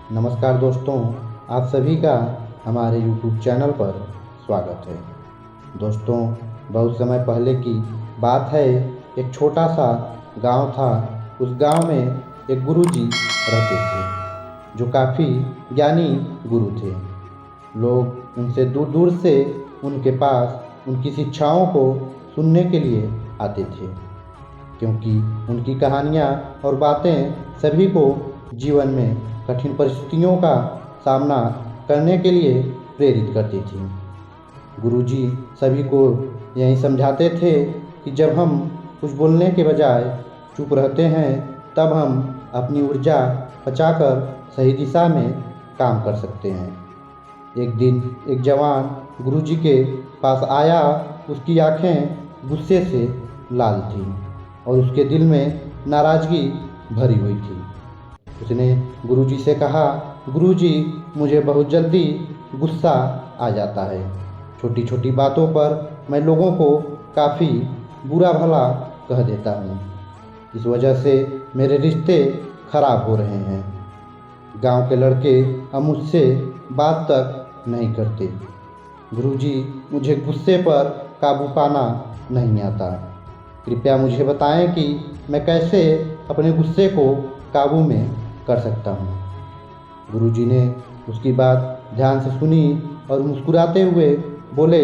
नमस्कार दोस्तों, आप सभी का हमारे YouTube चैनल पर स्वागत है। दोस्तों, बहुत समय पहले की बात है। एक छोटा सा गांव था। उस गांव में एक गुरुजी रहते थे जो काफ़ी ज्ञानी गुरु थे। लोग उनसे दूर दूर से उनके पास उनकी शिक्षाओं को सुनने के लिए आते थे, क्योंकि उनकी कहानियाँ और बातें सभी को जीवन में कठिन परिस्थितियों का सामना करने के लिए प्रेरित करती थी। गुरुजी सभी को यही समझाते थे कि जब हम कुछ बोलने के बजाय चुप रहते हैं, तब हम अपनी ऊर्जा बचाकर सही दिशा में काम कर सकते हैं। एक दिन एक जवान गुरुजी के पास आया। उसकी आंखें गुस्से से लाल थीं और उसके दिल में नाराज़गी भरी हुई थी। उसने गुरुजी से कहा, गुरुजी, मुझे बहुत जल्दी गुस्सा आ जाता है। छोटी छोटी बातों पर मैं लोगों को काफ़ी बुरा भला कह देता हूँ। इस वजह से मेरे रिश्ते खराब हो रहे हैं। गांव के लड़के अब मुझसे बात तक नहीं करते। गुरुजी, मुझे गुस्से पर काबू पाना नहीं आता। कृपया मुझे बताएं कि मैं कैसे अपने गुस्से को काबू में कर सकता हूँ। गुरुजी ने उसकी बात ध्यान से सुनी और मुस्कुराते हुए बोले,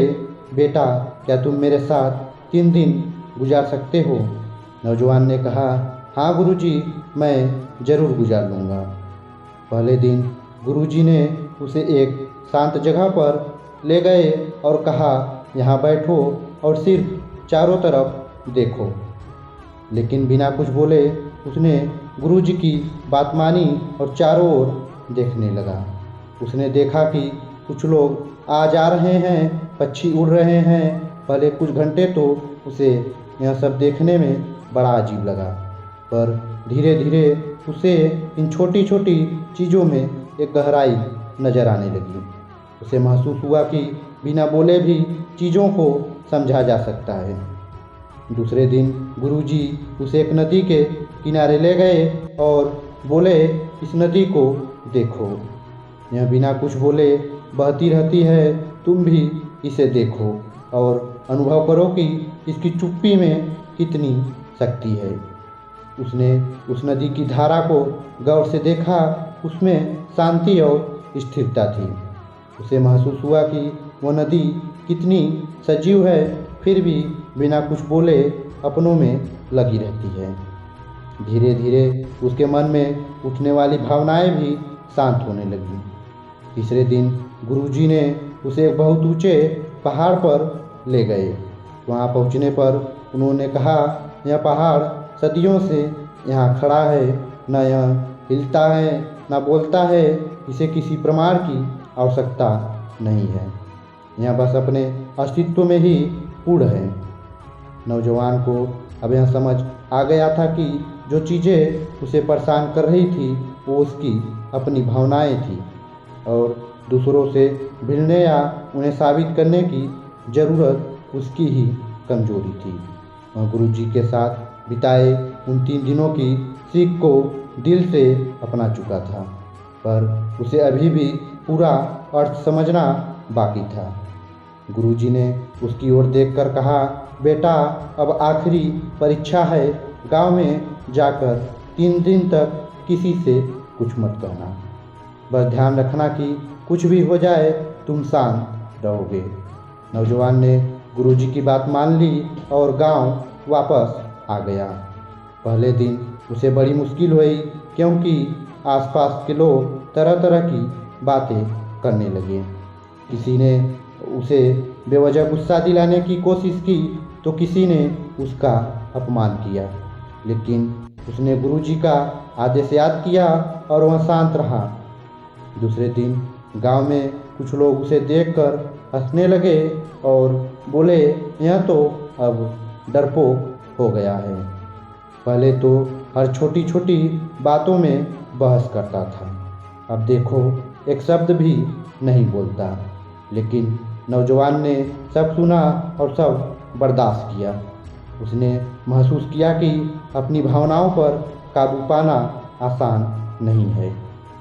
बेटा, क्या तुम मेरे साथ 3 दिन गुजार सकते हो? नौजवान ने कहा, हाँ गुरुजी, मैं ज़रूर गुजार लूँगा। पहले दिन गुरुजी ने उसे एक शांत जगह पर ले गए और कहा, यहाँ बैठो और सिर्फ चारों तरफ देखो। लेकिन बिना कुछ बोले उसने गुरुजी की बात मानी और चारों ओर देखने लगा। उसने देखा कि कुछ लोग आ जा रहे हैं, पक्षी उड़ रहे हैं। पहले कुछ घंटे तो उसे यह सब देखने में बड़ा अजीब लगा, पर धीरे धीरे उसे इन छोटी छोटी चीज़ों में एक गहराई नज़र आने लगी। उसे महसूस हुआ कि बिना बोले भी चीज़ों को समझा जा सकता है। दूसरे दिन गुरुजी उसे एक नदी के किनारे ले गए और बोले, इस नदी को देखो, यह बिना कुछ बोले बहती रहती है। तुम भी इसे देखो और अनुभव करो कि इसकी चुप्पी में कितनी शक्ति है। उसने उस नदी की धारा को गौर से देखा। उसमें शांति और स्थिरता थी। उसे महसूस हुआ कि वह नदी कितनी सजीव है, फिर भी बिना कुछ बोले अपनों में लगी रहती है। धीरे धीरे उसके मन में उठने वाली भावनाएं भी शांत होने लगी। तीसरे दिन गुरुजी ने उसे एक बहुत ऊंचे पहाड़ पर ले गए। वहां पहुंचने पर उन्होंने कहा, यह पहाड़ सदियों से यहाँ खड़ा है, न यह हिलता है न बोलता है। इसे किसी प्रमाण की आवश्यकता नहीं है, यह बस अपने अस्तित्व में ही पूर्ण है। नौजवान को अब यह समझ आ गया था कि जो चीज़ें उसे परेशान कर रही थी वो उसकी अपनी भावनाएं थी और दूसरों से भिड़ने या उन्हें साबित करने की ज़रूरत उसकी ही कमजोरी थी। वह गुरुजी के साथ बिताए उन 3 दिनों की सीख को दिल से अपना चुका था, पर उसे अभी भी पूरा अर्थ समझना बाकी था। गुरुजी ने उसकी ओर देखकर कहा, बेटा, अब आखिरी परीक्षा है। गांव में जाकर 3 दिन तक किसी से कुछ मत कहना। बस ध्यान रखना कि कुछ भी हो जाए तुम शांत रहोगे। नौजवान ने गुरुजी की बात मान ली और गांव वापस आ गया। पहले दिन उसे बड़ी मुश्किल हुई, क्योंकि आसपास के लोग तरह तरह की बातें करने लगे। किसी ने उसे बेवजह गुस्सा दिलाने की कोशिश की तो किसी ने उसका अपमान किया, लेकिन उसने गुरुजी का आदेश याद किया और वह शांत रहा। दूसरे दिन गांव में कुछ लोग उसे देखकर हंसने लगे और बोले, यह तो अब डरपोक हो गया है। पहले तो हर छोटी छोटी बातों में बहस करता था, अब देखो एक शब्द भी नहीं बोलता। लेकिन नौजवान ने सब सुना और सब बर्दाश्त किया। उसने महसूस किया कि अपनी भावनाओं पर काबू पाना आसान नहीं है।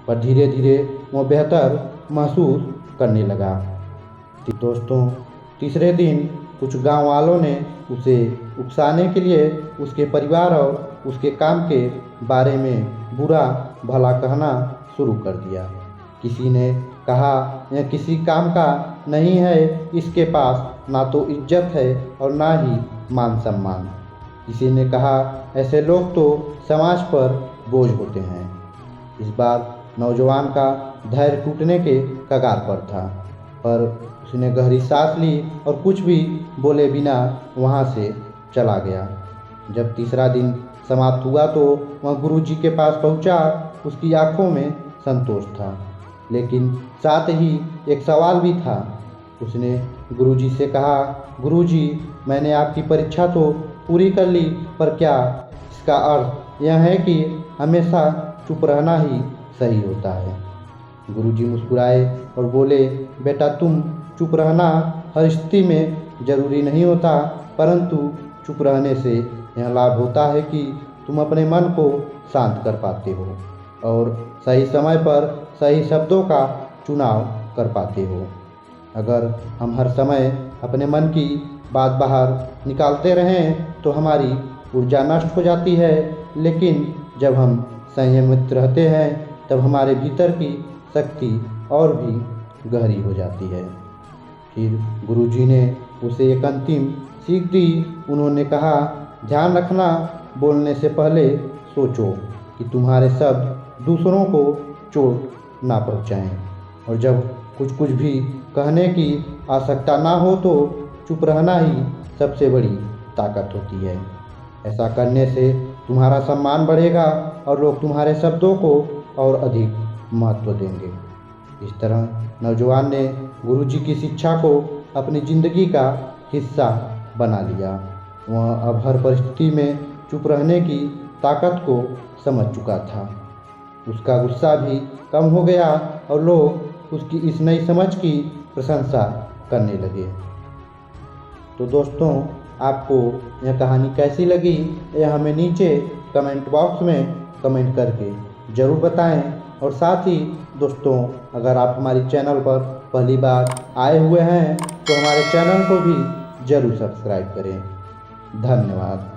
पर धीरे धीरे वो बेहतर महसूस करने लगा। दोस्तों, तीसरे दिन कुछ गांव वालों ने उसे उकसाने के लिए उसके परिवार और उसके काम के बारे में बुरा भला कहना शुरू कर दिया। किसी ने कहा, यह किसी काम का नहीं है, इसके पास ना तो इज्जत है और ना ही मान सम्मान। किसी ने कहा, ऐसे लोग तो समाज पर बोझ होते हैं। इस बार नौजवान का धैर्य टूटने के कगार पर था, पर उसने गहरी सांस ली और कुछ भी बोले बिना वहाँ से चला गया। जब तीसरा दिन समाप्त हुआ तो वह गुरुजी के पास पहुँचा। उसकी आंखों में संतोष था, लेकिन साथ ही एक सवाल भी था। उसने गुरुजी से कहा, गुरुजी, मैंने आपकी परीक्षा तो पूरी कर ली, पर क्या इसका अर्थ यह है कि हमेशा चुप रहना ही सही होता है? गुरुजी मुस्कुराए और बोले, बेटा, तुम चुप रहना हर स्थिति में जरूरी नहीं होता, परंतु चुप रहने से यह लाभ होता है कि तुम अपने मन को शांत कर पाते हो और सही समय पर सही शब्दों का चुनाव कर पाते हो। अगर हम हर समय अपने मन की बात बाहर निकालते रहें तो हमारी ऊर्जा नष्ट हो जाती है, लेकिन जब हम संयमित रहते हैं तब हमारे भीतर की शक्ति और भी गहरी हो जाती है। फिर गुरुजी ने उसे एक अंतिम सीख दी। उन्होंने कहा, ध्यान रखना, बोलने से पहले सोचो कि तुम्हारे शब्द दूसरों को चोट ना पहुँचाएं, और जब कुछ भी कहने की आवश्यकता ना हो तो चुप रहना ही सबसे बड़ी ताकत होती है। ऐसा करने से तुम्हारा सम्मान बढ़ेगा और लोग तुम्हारे शब्दों को और अधिक महत्व देंगे। इस तरह नौजवान ने गुरुजी की शिक्षा को अपनी ज़िंदगी का हिस्सा बना लिया। वह अब हर परिस्थिति में चुप रहने की ताकत को समझ चुका था। उसका गुस्सा भी कम हो गया और लोग उसकी इस नई समझ की प्रशंसा करने लगे। तो दोस्तों, आपको यह कहानी कैसी लगी, यह हमें नीचे कमेंट बॉक्स में कमेंट करके ज़रूर बताएं। और साथ ही दोस्तों, अगर आप हमारे चैनल पर पहली बार आए हुए हैं तो हमारे चैनल को भी ज़रूर सब्सक्राइब करें। धन्यवाद।